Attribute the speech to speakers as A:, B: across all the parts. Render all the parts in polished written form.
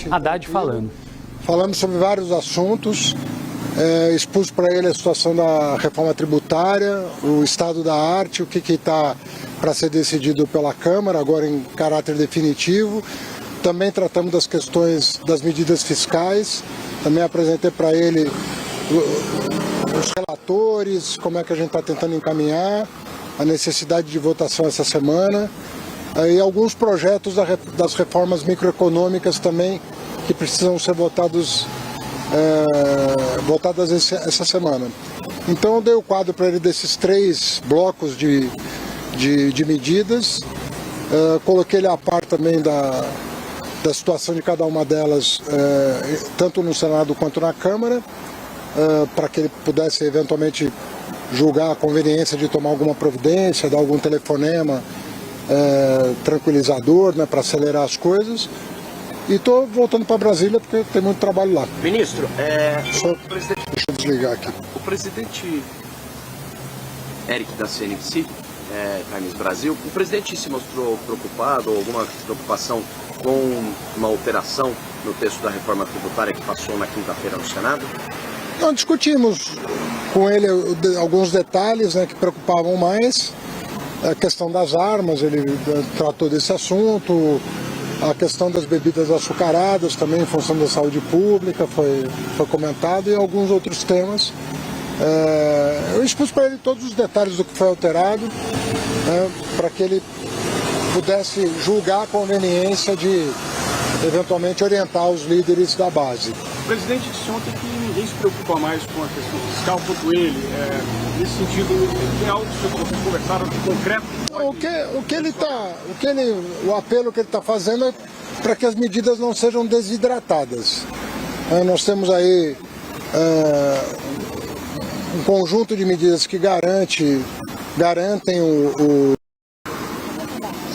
A: presidente
B: Haddad falando.
A: Falamos sobre vários assuntos, expus para ele a situação da reforma tributária, o estado da arte, o que está para ser decidido pela Câmara, agora em caráter definitivo. Também tratamos das questões das medidas fiscais, também apresentei para ele os relatores, como é que a gente está tentando encaminhar, a necessidade de votação essa semana, e alguns projetos das reformas microeconômicas também que precisam ser votadas essa semana. Então eu dei o quadro para ele desses 3 blocos de medidas, coloquei ele a par também da situação de cada uma delas, tanto no Senado quanto na Câmara, para que ele pudesse eventualmente julgar a conveniência de tomar alguma providência, dar algum telefonema tranquilizador, né, para acelerar as coisas. E estou voltando para Brasília porque tem muito trabalho lá.
C: Ministro,
A: deixa eu desligar aqui.
C: O presidente Eric da CNBC, Times Brasil, o presidente se mostrou preocupado, ou alguma preocupação com uma alteração no texto da reforma tributária que passou na quinta-feira no Senado?
A: Nós discutimos com ele alguns detalhes, né, que preocupavam mais. A questão das armas, ele tratou desse assunto. A questão das bebidas açucaradas também, em função da saúde pública, foi comentado, e alguns outros temas. Eu expus para ele todos os detalhes do que foi alterado, para que ele pudesse julgar a conveniência de, eventualmente, orientar os líderes da base.
D: O presidente disse ontem que ninguém se preocupa mais com a questão fiscal quanto ele. Nesse sentido, tem algo que vocês conversaram de concreto? O apelo que ele está fazendo é para que as medidas não sejam desidratadas. Nós temos aí um conjunto de medidas que garantem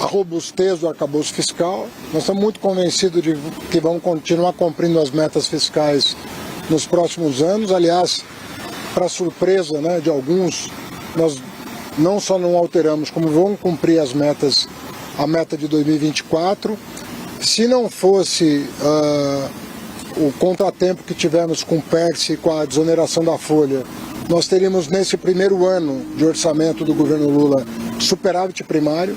D: a robustez do arcabouço fiscal. Nós estamos muito convencidos de que vamos continuar cumprindo as metas fiscais nos próximos anos. Aliás, para surpresa, né, de alguns, nós não só não alteramos, como vamos cumprir a meta de 2024. Se não fosse o contratempo que tivemos com o PERSE e com a desoneração da folha, nós teríamos nesse primeiro ano de orçamento do governo Lula superávit primário.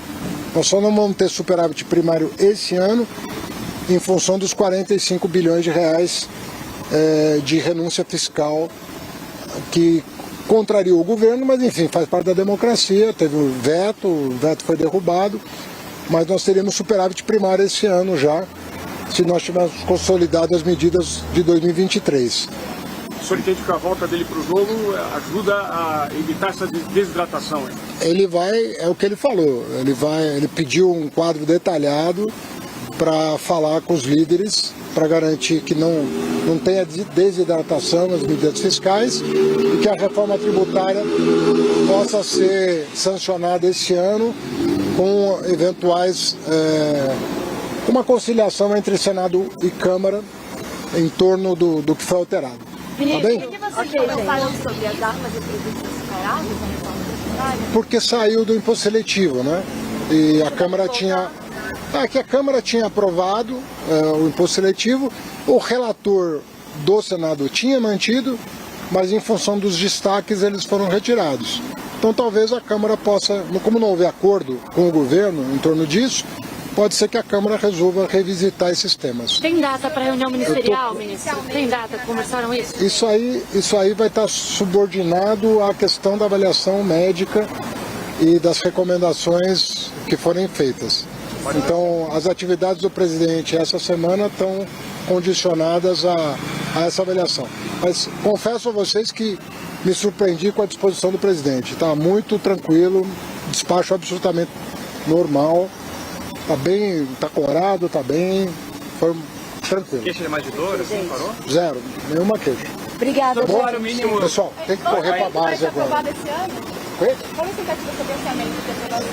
D: Nós só não vamos ter superávit primário esse ano em função dos 45 bilhões de reais de renúncia fiscal que contrariou o governo, mas enfim, faz parte da democracia, teve o veto foi derrubado, mas nós teríamos superávit primário esse ano já, se nós tivéssemos consolidado as medidas de 2023. O senhor entende que a volta dele para o jogo ajuda a evitar essa desidratação? Hein?
A: Ele vai, é o que ele falou, ele pediu um quadro detalhado para falar com os líderes, para garantir que não tenha desidratação nas medidas fiscais e que a reforma tributária possa ser sancionada esse ano com eventuais, uma conciliação entre Senado e Câmara em torno do que foi alterado. Tá bem?
E: Por que você não falou sobre as armas e produtos açucarados na reforma tributária?
A: Porque saiu do imposto seletivo, né? E a Câmara tinha... que a Câmara tinha aprovado o imposto seletivo, o relator do Senado tinha mantido, mas em função dos destaques eles foram retirados. Então talvez a Câmara possa, como não houve acordo com o governo em torno disso, pode ser que a Câmara resolva revisitar esses temas.
E: Tem data para reunião ministerial, ministro? Tem data? Conversaram isso?
A: Isso aí vai estar subordinado à questão da avaliação médica e das recomendações que forem feitas. Então, as atividades do presidente essa semana estão condicionadas a essa avaliação. Mas confesso a vocês que me surpreendi com a disposição do presidente. Está muito tranquilo, despacho absolutamente normal, está corado, está bem, foi tranquilo.
D: Queixa de mais de dor, assim, parou?
A: Zero, nenhuma queixa.
E: Obrigada.
A: Bom, pessoal, tem que correr para a base agora.
E: Aprovado esse ano?
A: Oi?
E: Qual é a expectativa sobre orçamento de aprovação?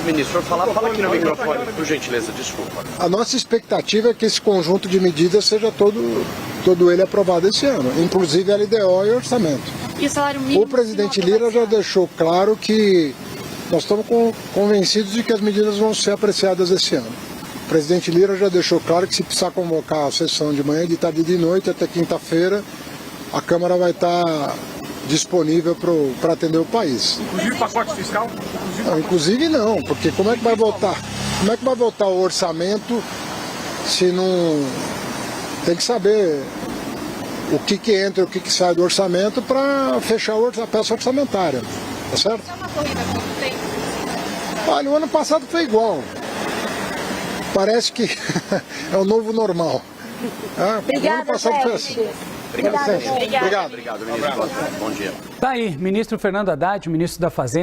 C: Ministro, fala aqui no microfone, por gentileza, desculpa.
A: A nossa expectativa é que esse conjunto de medidas seja todo ele aprovado esse ano, inclusive a LDO e o orçamento.
E: E o salário mínimo?
A: O presidente Lira já deixou claro que nós estamos convencidos de que as medidas vão ser apreciadas esse ano. O presidente Lira já deixou claro que se precisar convocar a sessão de manhã, de tarde e de noite, até quinta-feira, a Câmara vai estar disponível para atender o país.
B: Inclusive pacote fiscal?
A: Inclusive não, porque como é que vai votar? Como é que vai votar o orçamento se não... Tem que saber o que entra e o que sai do orçamento para fechar a peça orçamentária, tá certo?
E: É uma corrida com o tempo?
A: Olha, o ano passado foi igual. Parece que é o novo normal. O ano passado foi assim.
C: Obrigado,
A: Obrigado.
C: ministro. Bom dia.
F: Tá aí, ministro Fernando Haddad, ministro da Fazenda.